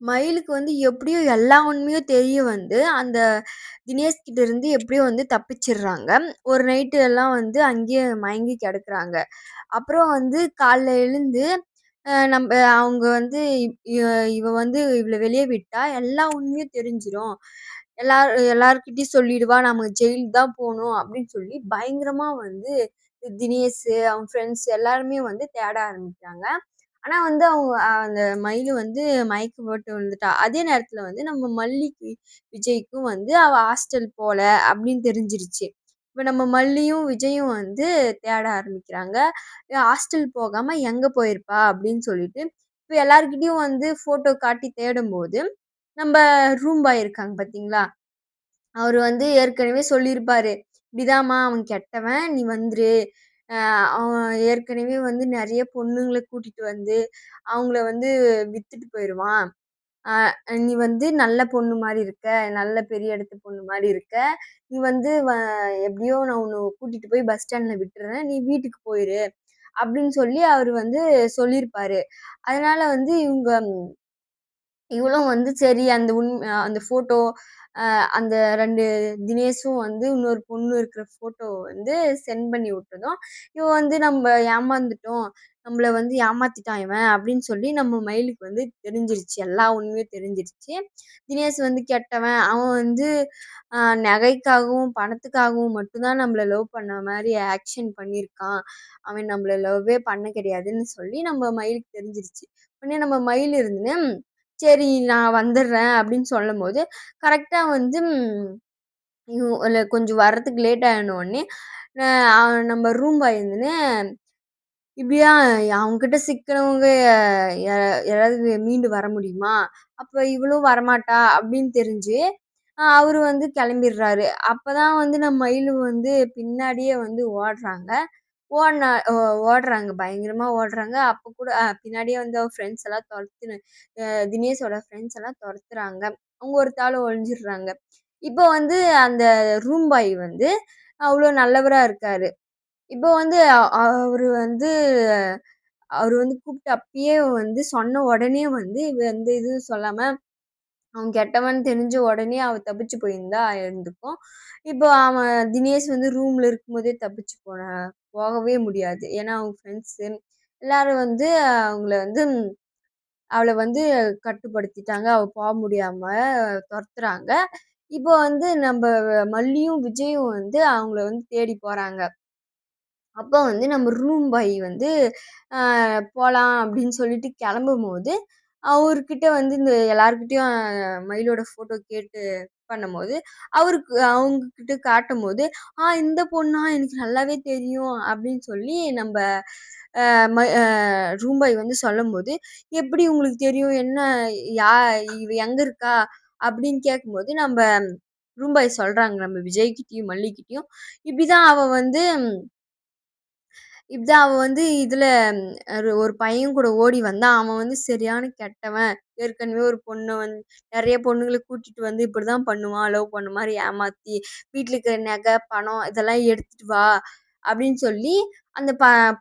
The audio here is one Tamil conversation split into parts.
மயிலுக்கு வந்து எப்படியோ எல்லா உண்மையும் தெரிய வந்து, அந்த தினேஷ் கிட்ட இருந்து எப்படியோ வந்து தப்பிச்சிடுறாங்க. ஒரு நைட்டு எல்லாம் வந்து அங்கேயே மயங்கி கிடக்குறாங்க. அப்புறம் வந்து காலைல எழுந்து நம்ப அவங்க வந்து இவ இவ வந்து இவள வெளிய விட்டா எல்லா உண்மையும் தெரிஞ்சிரும். எல்லார்கிட்டயும் சொல்லிடுவா, நம்ம ஜெயில் தான் போணும் அப்படின்னு சொல்லி பயங்கரமா வந்து தினேஷு, அவன் ஃப்ரெண்ட்ஸ் எல்லாருமே வந்து தேட ஆரம்பிக்கிறாங்க. ஆனா வந்து அவங்க அந்த மயிலு வந்து மயக்கம் போட்டு விழுந்துட்டா. அதே நேரத்துல வந்து நம்ம மல்லிக்கு, விஜய்க்கும் வந்து அவ ஹாஸ்டல் போல அப்படின்னு தெரிஞ்சிருச்சு. இப்ப நம்ம மல்லியும், விஜயும் வந்து தேட ஆரம்பிக்கிறாங்க. ஹாஸ்டல் போகாம எங்க போயிருப்பா அப்படின்னு சொல்லிட்டு, இப்ப எல்லார்கிட்டயும் வந்து ஃபோட்டோ காட்டி தேடும்போது, நம்ப ரூம் பாய் இருக்காங்க பார்த்தீங்களா? அவரு வந்து ஏற்கனவே சொல்லியிருப்பாரு. "இப்படிதாம்மா அவன் கெட்டவன். நீ வந்துரு. அ அவன் ஏற்கனவே வந்து நெறைய பொண்ணுங்கள கூட்டிட்டு வந்து, அவங்கள வந்து வித்துட்டு போயிருவான். அ நீ வந்து நல்ல பொண்ணு மாரி இருக்க. நல்ல பெரிய இடத்து பொண்ணு மாரி இருக்க. நீ வந்து எப்படியோ நான் உன்ன கூட்டிட்டு போய் பஸ் ஸ்டாண்ட்ல விட்டுர்றேன். நீ வீட்டுக்கு போயிரு." அப்படின்னு சொல்லி அவரு வந்து சொல்லியிருப்பாரு. அதனால வந்து இவளும் வந்து சரி அந்த ஃபோட்டோ அந்த 2 தினேஷும் வந்து இன்னொரு பொண்ணு இருக்கிற ஃபோட்டோ வந்து சென்ட் பண்ணி விட்டதும், இவ வந்து "நம்ப ஏமாந்துட்டோம். நம்மள வந்து ஏமாத்திட்டான் இவன்" அப்படின்னு சொல்லி நம்ம மயிலுக்கு வந்து தெரிஞ்சிருச்சு. எல்லா உண்மையும் தெரிஞ்சிருச்சு. தினேஷ் வந்து கெட்டவன். அவன் வந்து அ நகைக்காகவும், பணத்துக்காகவும் மட்டும் தான் நம்மள லவ் பண்ண மாரி ஆக்ஷன் பண்ணியிருக்கான். அவன் நம்மள லவ்வே பண்ண கிடையாதுன்னு சொல்லி நம்ம மயிலுக்கு தெரிஞ்சிருச்சு. உடனே நம்ம மயில் இருந்துன்னு சரி நான் வந்துடுறேன் அப்படின்னு சொல்லும்போது, கரெக்ட்டா வந்து இல்ல கொஞ்சம் வர்றதுக்கு லேட் ஆனோனே, அ நம்ம ரூம் பாய் வந்துன்னு, "இப்படியா அவன்கிட்ட சிக்கினவங்க யா யாராவது மீண்டு வர முடியுமா? அப்ப இவளும் வரமாட்டா" அப்படின்னு தெரிஞ்சு, அவரு வந்து கெளம்பிடுறாரு. அப்பதான் வந்து நம்ம மயிலு வந்து பின்னாடியே வந்து ஓடுறாங்க. ஓடுனா ஓ ஓடுறாங்க. பயங்கரமா ஓடுறாங்க. அப்ப கூட பின்னாடியே வந்து அவ ஃப்ரெண்ட்ஸ் எல்லாம் தினேஷோட ஃப்ரெண்ட்ஸ் எல்லாம் தொரத்துறாங்க. அவங்க ஒருத்தாளு ஒளிஞ்சிடுறாங்க. இப்போ வந்து அந்த ரூம் பாய் வந்து அவ்ளோ நல்லவரா இருக்காரு. இப்போ வந்து அவரு வந்து கூப்ட்டு அப்பயே வந்து சொன்ன உடனே வந்து இவ எந்த இதுவும் சொல்லாம அவன் கெட்டவன்னு தெரிஞ்ச உடனே அவ தப்பிச்சு போயிருந்தா இருந்துக்கும். இப்போ அவன் தினேஷ் வந்து ரூம்ல இருக்கும்போதே தப்பிச்சு போகவே முடியாது. ஏன்னா, அவங்க ஃப்ரெண்ட்ஸு எல்லாரும் வந்து அவங்கள வந்து அவள வந்து கட்டுப்படுத்திட்டாங்க. அவ முடியாம தொரத்துறாங்க. இப்போ வந்து நம்ப மல்லியும், விஜயும் வந்து அவங்கள வந்து தேடி போறாங்க. அப்போ வந்து நம்ம ரூம் பாய் வந்து அ போலாம் அப்படின்னு சொல்லிட்டு கெளம்பும்போது, அவர்கிட்ட வந்து இந்த எல்லார்கிட்டயும் மயிலோட ஃபோட்டோ கேட்டு பண்ணும்போது, அவங்க கிட்ட காட்டும்போது, இந்த பொண்ணா எனக்கு நல்லாவே தெரியும்." அப்படின்னு சொல்லி நம்ப அ ம அ ரூம் பாய் வந்து சொல்லும்போது, "எப்படி உங்களுக்கு தெரியும்? என்ன யா இவ எங்க இருக்கா?" அப்படின்னு கேட்கும்போது, நம்ப ரூம் பாய் சொல்றாங்க நம்ம விஜய்கிட்டயும், மல்லிகிட்டயும், "இப்படிதான் அவ வந்து இப்படிதான் அவ வந்து இதுல ஒரு பையன் கூட ஓடி வந்தான். அவன் வந்து சரியான கெட்டவன். ஏற்கனவே ஒரு பொண்ண வந்து நெறைய பொண்ணுங்கள கூட்டிட்டு வந்து இப்படிதான் பண்ணுவான். லவ் பண்ண மாரி ஏமாத்தி, வீட்ல இருக்கிற நகை, பணம் இதெல்லாம் எடுத்துட்டு வா அப்படின்னு சொல்லி, அந்த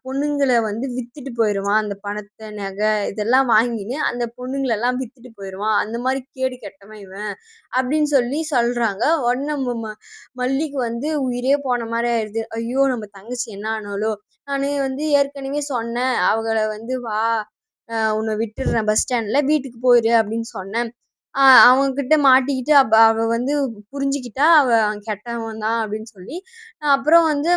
பொண்ணுங்கள வந்து வித்துட்டு போயிருவான். அந்த பணத்த, நகை இதெல்லாம் வாங்கின்னு அந்த பொண்ணுங்களெல்லாம் வித்துட்டு போயிருவான். அந்த மாரி கேடு கெட்டவன் இவன். அப்படின்னு சொல்லி சொல்றாங்க. உடனே நம்ம மல்லிக்கு வந்து உயிரே போன மாரி ஆயிடுது. ஐயோ! நம்ம தங்கச்சி என்ன ஆனாளோ? நானு வந்து ஏற்கனவே சொன்னேன். அவங்கள வந்து "வா, உன்ன விட்டுடுறேன் பஸ் ஸ்டாண்ட்ல. வீட்டுக்கு போயிரு" அப்படின்னு சொன்னேன். அவன்கிட்ட மாட்டிக்கிட்டு அவ வந்து புரிஞ்சுக்கிட்டா, அவன் கெட்டவன் தான் அப்படின்னு சொல்லி, அப்புறம் வந்து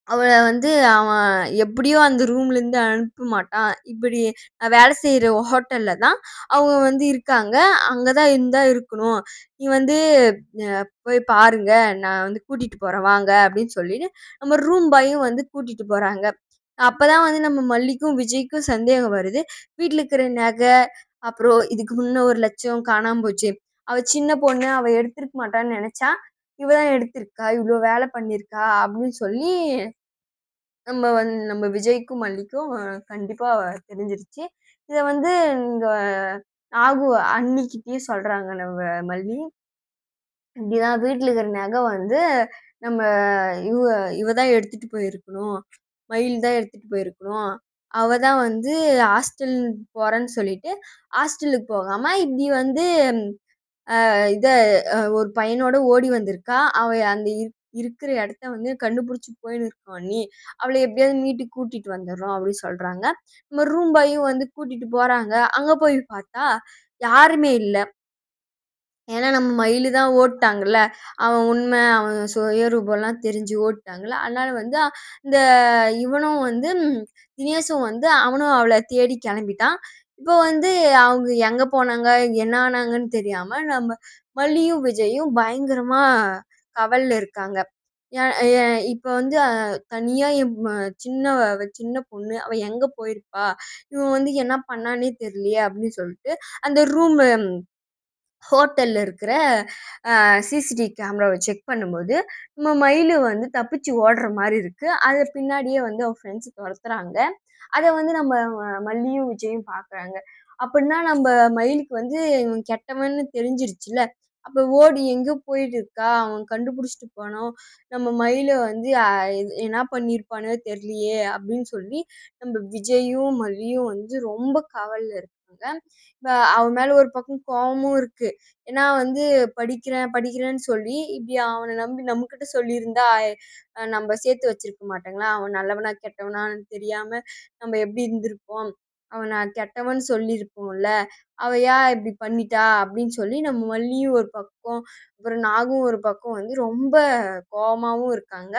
அவள வந்து அவன் எப்படியோ அந்த ரூம்லேருந்து அனுப்ப மாட்டான். இப்படி நான் வேலை செய்ற ஹோட்டல்ல தான் அவங்க வந்து இருக்காங்க. அங்க தான் இருந்தா இருக்கணும். நீ வந்து போய் பாருங்க. நான் வந்து கூட்டிட்டு போறேன் வாங்க அப்படின்னு சொல்லிட்டு, நம்ம ரூம் பாயும் வந்து கூட்டிட்டு போறாங்க. அப்பதான் வந்து நம்ம மல்லிக்கும், விஜய்க்கும் சந்தேகம் வருது. வீட்ல இருக்கிற நகை, அப்புறம் இதுக்கு முன்ன 1,00,000 காணாம போச்சு. அவ சின்ன பொண்ணு. அவ எடுத்திருக்க மாட்டான்னு நெனச்சா, இவ தான் எடுத்திருக்கா. இவ்ளோ வேலை பண்ணியிருக்கா அப்படின்னு சொல்லி நம்ம விஜய்க்கும், மல்லிக்கும் கண்டிப்பா தெரிஞ்சிருச்சு. இத வந்து இங்க நாகு அண்ணிகிட்டயும் சொல்றாங்க நம்ம மல்லி. இப்படிதான் வீட்ல இருக்கிற நகை வந்து நம்ம இவ இவ தான் எடுத்துட்டு போயிருக்கணும். மயில் தான் எடுத்துட்டு போயிருக்கணும். அவ தான் வந்து ஹாஸ்டல் போறேன்னு சொல்லிட்டு, ஹாஸ்டலுக்கு போகாம இப்டி வந்து இத ஒரு பையனோட ஓடி வந்திருக்கா. அவ அந்த இருக்கிற இடத்த வந்து கண்டுபிடிச்சு போயின்னு இருக்கா அண்ணி. அவள எப்படியாவது மீட்டு கூட்டிட்டு வந்துர்றோம் அப்டி சொல்றாங்க. நம்ம ரூம் பாயும் வந்து கூட்டிட்டு போறாங்க. அங்க போய் பார்த்தா யாருமே இல்ல. ஏன்னா நம்ம மயிலு தான் ஓட்டாங்கல்ல. அவன் உண்மை, அவன் சுயரூபம்லாம் தெரிஞ்சு ஓட்டாங்கல்ல. அதனால வந்து இந்த இவனும் வந்து தினேஷும் வந்து அவனும் அவள தேடி கெளம்பிட்டான். இப்போ வந்து அவங்க எங்க போனாங்க, என்ன ஆனாங்கன்னு தெரியாம நம்ம மல்லியும், விஜயும் பயங்கரமா கவல்ல இருக்காங்க. எ எ இப்ப வந்து தனியா என் சின்ன பொண்ணு. அவ எங்க போயிருப்பா? இவன் வந்து என்ன பண்ணான்னே தெரியலையே! அப்படின்னு சொல்லிட்டு அந்த ரூமு ஹோட்டல்ல இருக்கிற சிசிடிவி கேமராவ செக் பண்ணும்போது, நம்ம மயிலு வந்து தப்பிச்சு ஓடுற மாரி இருக்கு. அத பின்னாடியே வந்து அவ ஃப்ரெண்ட்ஸ் தொரத்துறாங்க. அத வந்து நம்ம மல்லியும், விஜயும் பார்க்குறாங்க. அப்பன்னா நம்ப மயிலுக்கு வந்து இவன் கெட்டவன்னு தெரிஞ்சிருச்சுல்ல. அப்ப ஓடி எங்கேயோ போயிட்டு இருக்கா. அவன் கண்டுபிடிச்சுட்டு போனோம். நம்ம மயில வந்து என்னா பண்ணியிருப்பானோ தெரியலையே! அப்படின்னு சொல்லி நம்ம விஜயும், மல்லியும் வந்து ரொம்ப கவலைல இருக்காங்க. இப்ப அவ மேல ஒரு பக்கம் கோவமும் இருக்கு. ஏன்னா வந்து படிக்கிறேன்னு சொல்லி, இப்படி அவன நம்பி நம்மகிட்ட சொல்லியிருந்தா, நம்ப சேர்த்து வச்சிருக்க மாட்டாங்களா? அவன் நல்லவனா, கெட்டவனான்னு தெரியாம நம்ம எப்படி இருந்திருப்போம்? அவன கெட்டவன்னு சொல்லியிருப்போம்ல. அவ ஏன் இப்படி பண்ணிட்டா? அப்படின்னு சொல்லி நம்ம மல்லியும் ஒரு பக்கம், அப்புறம் நாகும் ஒரு பக்கம் வந்து ரொம்ப கோவமாவும் இருக்காங்க.